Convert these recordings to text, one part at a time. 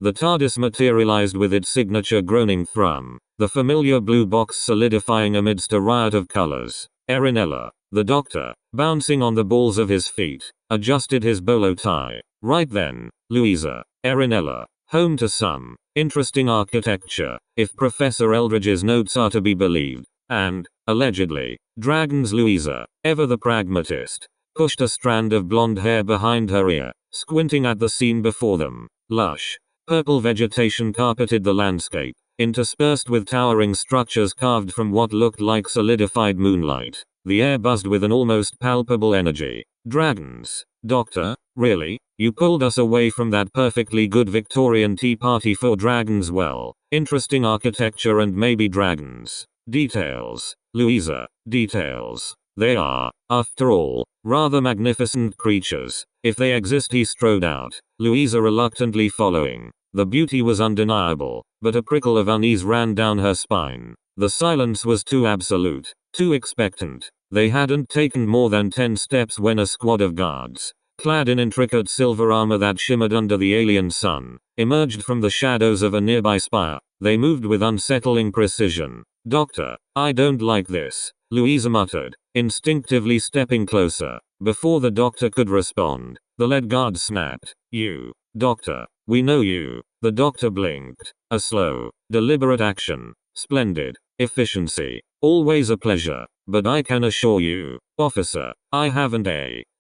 The TARDIS materialized with its signature groaning thrum, the familiar blue box solidifying amidst a riot of colors. ERINELLA. The Doctor, bouncing on the balls of his feet, adjusted his bolo tie. Right then, Louisa. ERINELLA. Home to some interesting architecture, if Professor Eldridge's notes are to be believed. And, allegedly, dragons. Louisa, ever the pragmatist, pushed a strand of blonde hair behind her ear, squinting at the scene before them. Lush, purple vegetation carpeted the landscape, interspersed with towering structures carved from what looked like solidified moonlight. The air buzzed with an almost palpable energy. Dragons, Doctor, really? You pulled us away from that perfectly good Victorian tea party for dragons. Well, interesting architecture and maybe dragons. Details, Louisa, details. They are, after all, rather magnificent creatures, if they exist. He strode out, Louisa reluctantly following. The beauty was undeniable, but a prickle of unease ran down her spine. The silence was too absolute, too expectant. They hadn't taken more than 10 steps when a squad of guards, clad in intricate silver armor that shimmered under the alien sun, emerged from the shadows of a nearby spire. They moved with unsettling precision. Doctor, I don't like this, Louisa muttered, instinctively stepping closer. Before the Doctor could respond, the lead guard snapped. You, Doctor, we know you. The Doctor blinked. A slow, deliberate action. Splendid efficiency. Always a pleasure. But I can assure you, officer, I haven't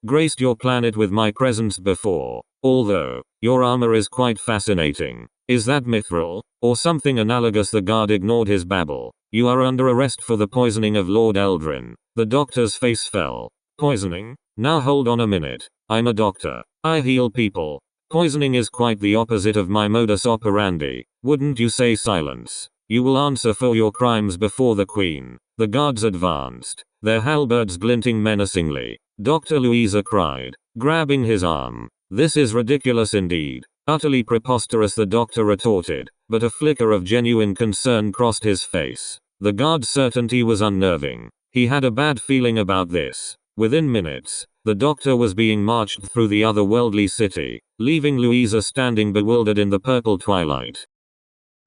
graced your planet with my presence before. Although, your armor is quite fascinating. Is that mithril, or something analogous? The guard ignored his babble. You are under arrest for the poisoning of Lord Eldrin. The Doctor's face fell. Poisoning? Now hold on a minute. I'm a doctor. I heal people. Poisoning is quite the opposite of my modus operandi. Wouldn't you say? Silence. You will answer for your crimes before the Queen. The guards advanced, their halberds glinting menacingly. Dr. Louisa cried, grabbing his arm. This is ridiculous indeed. Utterly preposterous, the Doctor retorted, but a flicker of genuine concern crossed his face. The guard's certainty was unnerving. He had a bad feeling about this. Within minutes, the Doctor was being marched through the otherworldly city, leaving Louisa standing bewildered in the purple twilight.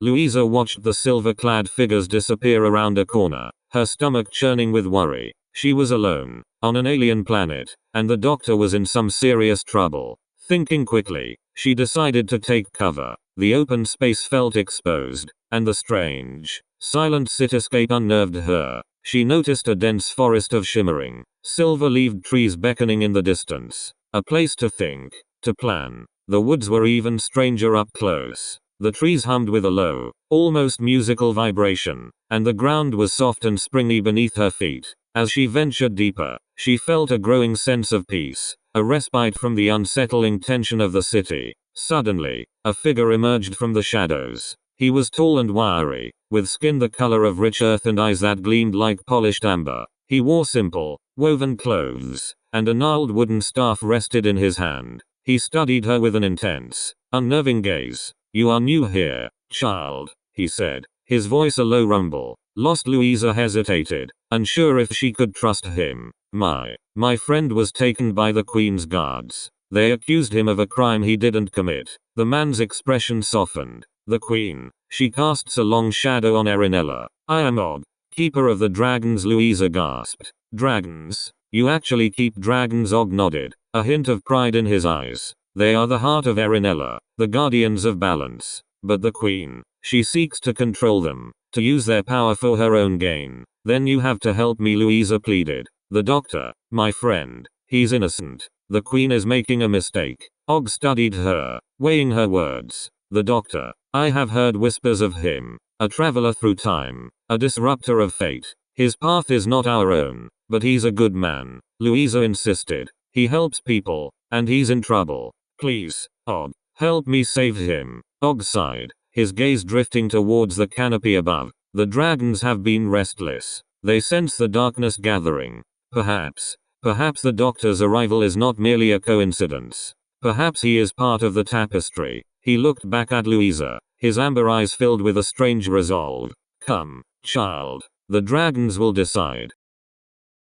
Louisa watched the silver-clad figures disappear around a corner, her stomach churning with worry. She was alone, on an alien planet, and the Doctor was in some serious trouble. Thinking quickly, she decided to take cover. The open space felt exposed, and the strange, silent cityscape unnerved her. She noticed a dense forest of shimmering, silver-leaved trees beckoning in the distance. A place to think, to plan. The woods were even stranger up close. The trees hummed with a low, almost musical vibration, and the ground was soft and springy beneath her feet. As she ventured deeper, she felt a growing sense of peace, a respite from the unsettling tension of the city. Suddenly, a figure emerged from the shadows. He was tall and wiry, with skin the color of rich earth and eyes that gleamed like polished amber. He wore simple, woven clothes, and a gnarled wooden staff rested in his hand. He studied her with an intense, unnerving gaze. You are new here, child, he said, his voice a low rumble. Lost. Louisa hesitated, unsure if she could trust him. My friend was taken by the Queen's guards. They accused him of a crime he didn't commit. The man's expression softened. The Queen. She casts a long shadow on ERINELLA. I am Og, keeper of the dragons. Louisa gasped. Dragons? You actually keep dragons? Og nodded, a hint of pride in his eyes. They are the heart of ERINELLA, the guardians of balance. But the Queen, she seeks to control them, to use their power for her own gain. Then you have to help me, Louisa pleaded. The Doctor, my friend, he's innocent. The Queen is making a mistake. Og studied her, weighing her words. The Doctor, I have heard whispers of him. A traveler through time, a disruptor of fate. His path is not our own, but he's a good man, Louisa insisted. He helps people, and he's in trouble. Please, Og, help me save him. Og sighed, his gaze drifting towards the canopy above. The dragons have been restless. They sense the darkness gathering. Perhaps the Doctor's arrival is not merely a coincidence. Perhaps he is part of the tapestry. He looked back at Louisa, his amber eyes filled with a strange resolve. Come, child. The dragons will decide.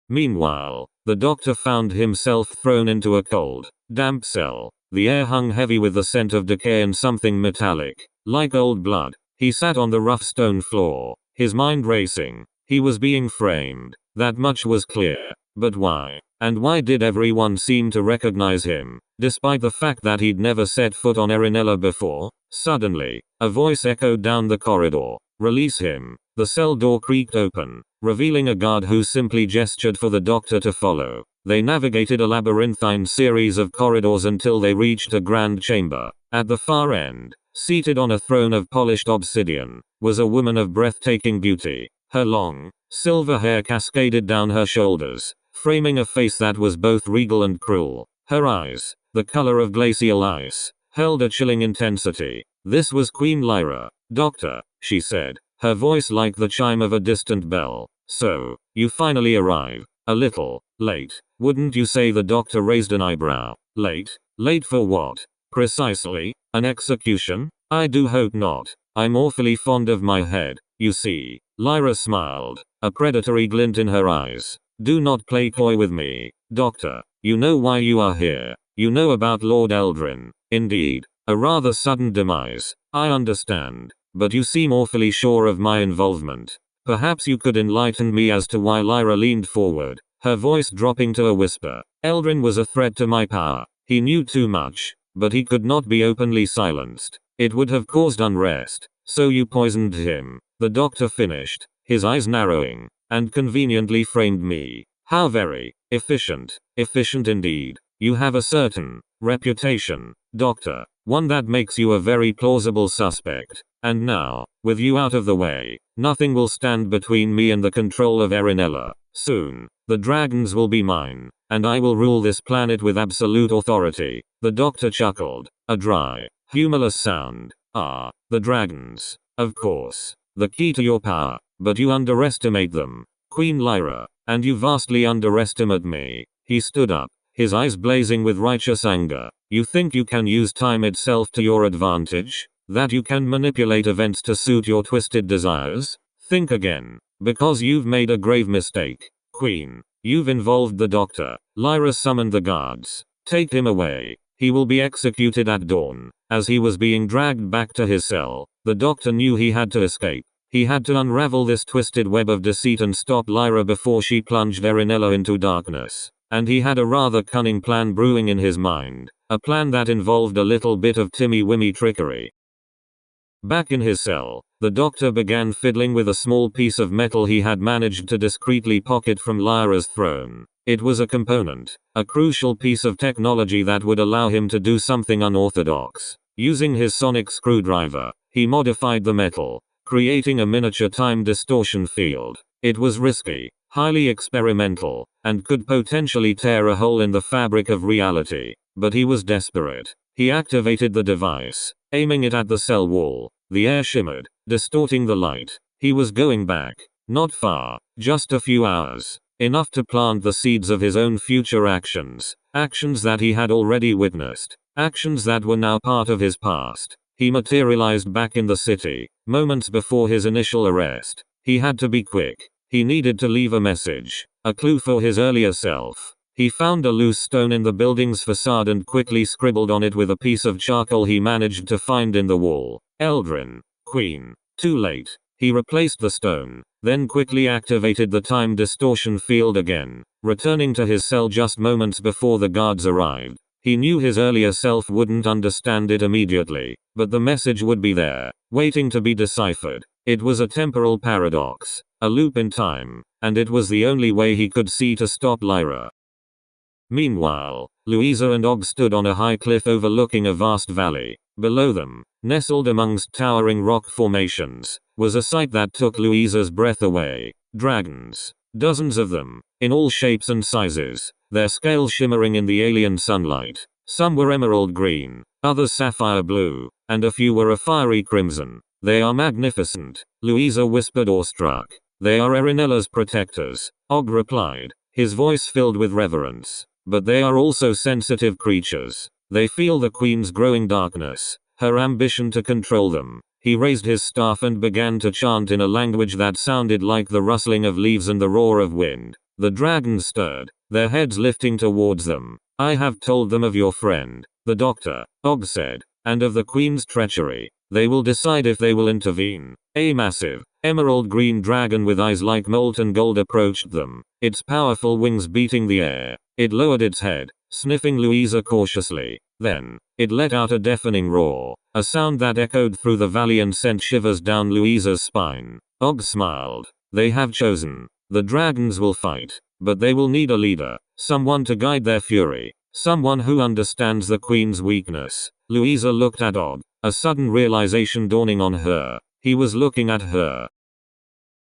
Meanwhile, the Doctor found himself thrown into a cold, damp cell. The air hung heavy with the scent of decay and something metallic, like old blood. He sat on the rough stone floor, his mind racing. He was being framed. That much was clear. But why? And why did everyone seem to recognize him, despite the fact that he'd never set foot on ERINELLA before? Suddenly, a voice echoed down the corridor. Release him. The cell door creaked open, revealing a guard who simply gestured for the doctor to follow. They navigated a labyrinthine series of corridors until they reached a grand chamber. At the far end, seated on a throne of polished obsidian, was a woman of breathtaking beauty. Her long, silver hair cascaded down her shoulders, framing a face that was both regal and cruel. Her eyes, the color of glacial ice, held a chilling intensity. This was Queen Lyra. Doctor, she said, her voice like the chime of a distant bell. So, you finally arrive. A little late, wouldn't you say? The doctor raised an eyebrow. Late? Late for what? Precisely, an execution? I do hope not. I'm awfully fond of my head, you see. Lyra smiled, a predatory glint in her eyes. Do not play coy with me, Doctor. You know why you are here. You know about Lord Eldrin. Indeed, a rather sudden demise. I understand. But you seem awfully sure of my involvement. Perhaps you could enlighten me as to why. Lyra leaned forward, her voice dropping to a whisper. Eldrin was a threat to my power. He knew too much, but he could not be openly silenced. It would have caused unrest. So you poisoned him. The doctor finished, his eyes narrowing, and conveniently framed me. How very efficient. Efficient indeed. You have a certain reputation, Doctor, one that makes you a very plausible suspect. And now, with you out of the way, nothing will stand between me and the control of ERINELLA. Soon, the dragons will be mine, and I will rule this planet with absolute authority. The doctor chuckled, a dry, humorless sound. Ah, the dragons. Of course. The key to your power, but you underestimate them, Queen Lyra, and you vastly underestimate me. He stood up, his eyes blazing with righteous anger. You think you can use time itself to your advantage? That you can manipulate events to suit your twisted desires? Think again, because you've made a grave mistake, Queen. You've involved the doctor. Lyra summoned the guards. Take him away. He will be executed at dawn. As he was being dragged back to his cell, the doctor knew he had to escape. He had to unravel this twisted web of deceit and stop Lyra before she plunged ERINELLA into darkness. And he had a rather cunning plan brewing in his mind. A plan that involved a little bit of timmy-wimmy trickery. Back in his cell, the doctor began fiddling with a small piece of metal he had managed to discreetly pocket from Lyra's throne. It was a component, a crucial piece of technology that would allow him to do something unorthodox. Using his sonic screwdriver, he modified the metal, creating a miniature time distortion field. It was risky, highly experimental, and could potentially tear a hole in the fabric of reality. But he was desperate. He activated the device, aiming it at the cell wall. The air shimmered, distorting the light. He was going back. Not far, just a few hours. Enough to plant the seeds of his own future actions. Actions that he had already witnessed. Actions that were now part of his past. He materialized back in the city, moments before his initial arrest. He had to be quick. He needed to leave a message. A clue for his earlier self. He found a loose stone in the building's facade and quickly scribbled on it with a piece of charcoal he managed to find in the wall. Eldrin, Queen. Too late. He replaced the stone, then quickly activated the time distortion field again, returning to his cell just moments before the guards arrived. He knew his earlier self wouldn't understand it immediately, but the message would be there, waiting to be deciphered. It was a temporal paradox, a loop in time, and it was the only way he could see to stop Lyra. Meanwhile, Louisa and Og stood on a high cliff overlooking a vast valley. Below them, nestled amongst towering rock formations, was a sight that took Louisa's breath away. Dragons. Dozens of them, in all shapes and sizes, their scales shimmering in the alien sunlight. Some were emerald green, others sapphire blue, and a few were a fiery crimson. They are magnificent, Louisa whispered awestruck. They are ERINELLA's protectors, Og replied, his voice filled with reverence. But they are also sensitive creatures. They feel the Queen's growing darkness, her ambition to control them. He raised his staff and began to chant in a language that sounded like the rustling of leaves and the roar of wind. The dragons stirred, their heads lifting towards them. I have told them of your friend. the Doctor, Og said. And of the Queen's treachery. They will decide if they will intervene. A massive, emerald green dragon with eyes like molten gold approached them, its powerful wings beating the air. It lowered its head, sniffing Louisa cautiously. Then, it let out a deafening roar, a sound that echoed through the valley and sent shivers down Louisa's spine. Og smiled. They have chosen. The dragons will fight, but they will need a leader, someone to guide their fury, someone who understands the Queen's weakness. Louisa looked at Og, a sudden realization dawning on her. He was looking at her.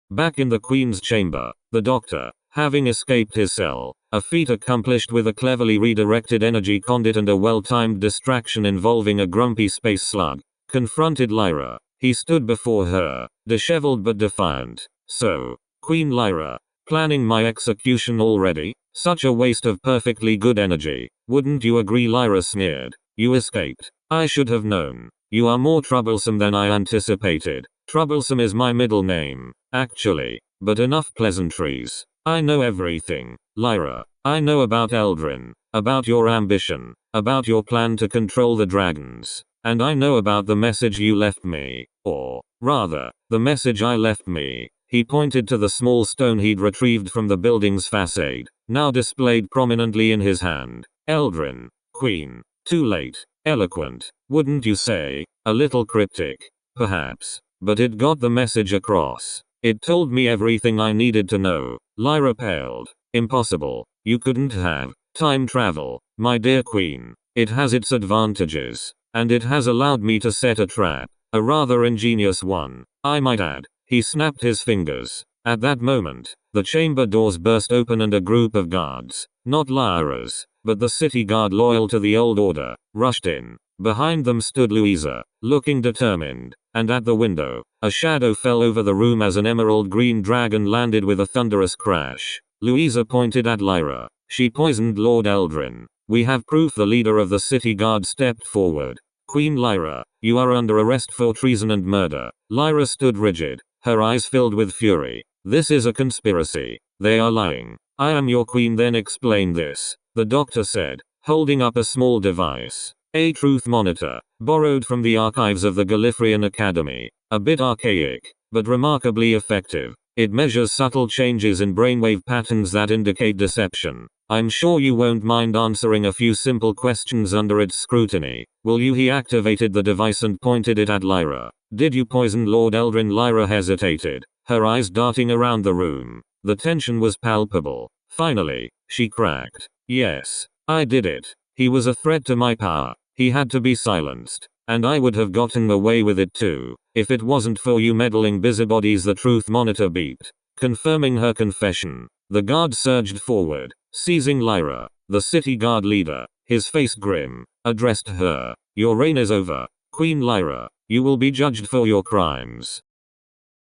Back in the Queen's chamber, the Doctor, having escaped his cell, a feat accomplished with a cleverly redirected energy conduit and a well-timed distraction involving a grumpy space slug, confronted Lyra. He stood before her, disheveled but defiant. So, Queen Lyra, planning my execution already? Such a waste of perfectly good energy. Wouldn't you agree? Lyra sneered. You escaped. I should have known. You are more troublesome than I anticipated. Troublesome is my middle name, actually. But enough pleasantries. I know everything, Lyra. I know about Eldrin, about your ambition, about your plan to control the dragons. And I know about the message you left me. Or, rather, the message I left me. He pointed to the small stone he'd retrieved from the building's facade, now displayed prominently in his hand. Eldrin, Queen. Too late. Eloquent, wouldn't you say? A little cryptic, perhaps. But it got the message across. It told me everything I needed to know. Lyra paled. Impossible. You couldn't have. Time travel, my dear Queen. It has its advantages. And it has allowed me to set a trap. A rather ingenious one, I might add. He snapped his fingers. At that moment, the chamber doors burst open and a group of guards, not Lyra's, but the city guard loyal to the old order, rushed in. Behind them stood Louisa, looking determined, and at the window, a shadow fell over the room as an emerald green dragon landed with a thunderous crash. Louisa pointed at Lyra. She poisoned Lord Eldrin. We have proof. The leader of the city guard stepped forward. Queen Lyra, you are under arrest for treason and murder. Lyra stood rigid, her eyes filled with fury. This is a conspiracy. They are lying. I am your queen. Then explain this, the Doctor said, holding up a small device. A truth monitor, borrowed from the archives of the Gallifreyan Academy. A bit archaic, but remarkably effective. It measures subtle changes in brainwave patterns that indicate deception. I'm sure you won't mind answering a few simple questions under its scrutiny, will you? He activated the device and pointed it at Lyra. Did you poison Lord Eldrin? Lyra hesitated, her eyes darting around the room. The tension was palpable. Finally, she cracked. Yes, I did it. He was a threat to my power. He had to be silenced. And I would have gotten away with it too, if it wasn't for you meddling busybodies. The truth monitor beeped, confirming her confession. The guard surged forward, seizing Lyra. The city guard leader, his face grim, addressed her. Your reign is over, Queen Lyra. You will be judged for your crimes.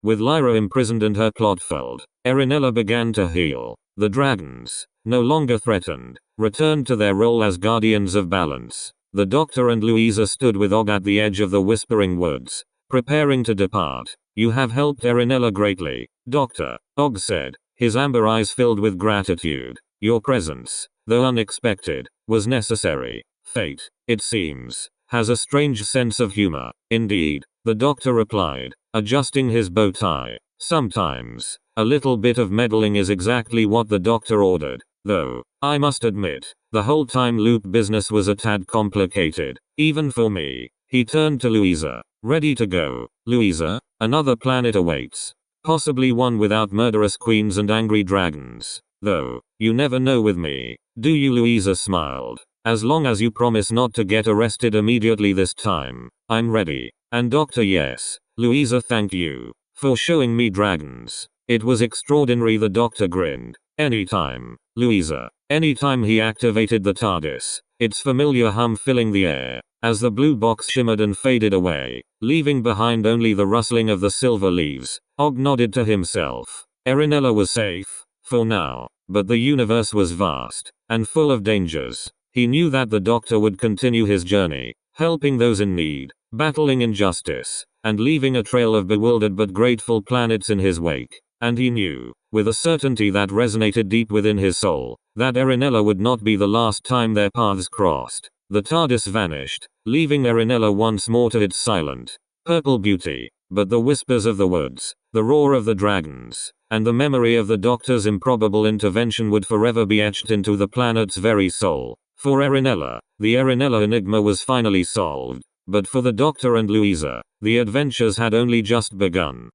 With Lyra imprisoned and her plot foiled, ERINELLA began to heal. The dragons, no longer threatened, returned to their role as guardians of balance. The Doctor and Louisa stood with Og at the edge of the Whispering Woods, preparing to depart. You have helped ERINELLA greatly, Doctor, Og said, his amber eyes filled with gratitude. Your presence, though unexpected, was necessary. Fate, it seems, has a strange sense of humor. Indeed, the Doctor replied, adjusting his bow tie. Sometimes, a little bit of meddling is exactly what the Doctor ordered. Though, I must admit, the whole time loop business was a tad complicated, even for me. He turned to Louisa. Ready to go, Louisa? Another planet awaits. Possibly one without murderous queens and angry dragons. Though, you never know with me, do you? Louisa smiled. As long as you promise not to get arrested immediately this time, I'm ready. And Doctor, yes. Louisa, thank you for showing me dragons. It was extraordinary. The Doctor grinned. Anytime, Louisa. Anytime. He activated the TARDIS, its familiar hum filling the air, as the blue box shimmered and faded away, leaving behind only the rustling of the silver leaves. Og nodded to himself. ERINELLA was safe, for now, but the universe was vast, and full of dangers. He knew that the Doctor would continue his journey, helping those in need, battling injustice, and leaving a trail of bewildered but grateful planets in his wake. And he knew, with a certainty that resonated deep within his soul, that ERINELLA would not be the last time their paths crossed. The TARDIS vanished, leaving ERINELLA once more to its silent, purple beauty. But the whispers of the woods, the roar of the dragons, and the memory of the Doctor's improbable intervention would forever be etched into the planet's very soul. For ERINELLA, the ERINELLA enigma was finally solved. But for the Doctor and Louisa, the adventures had only just begun.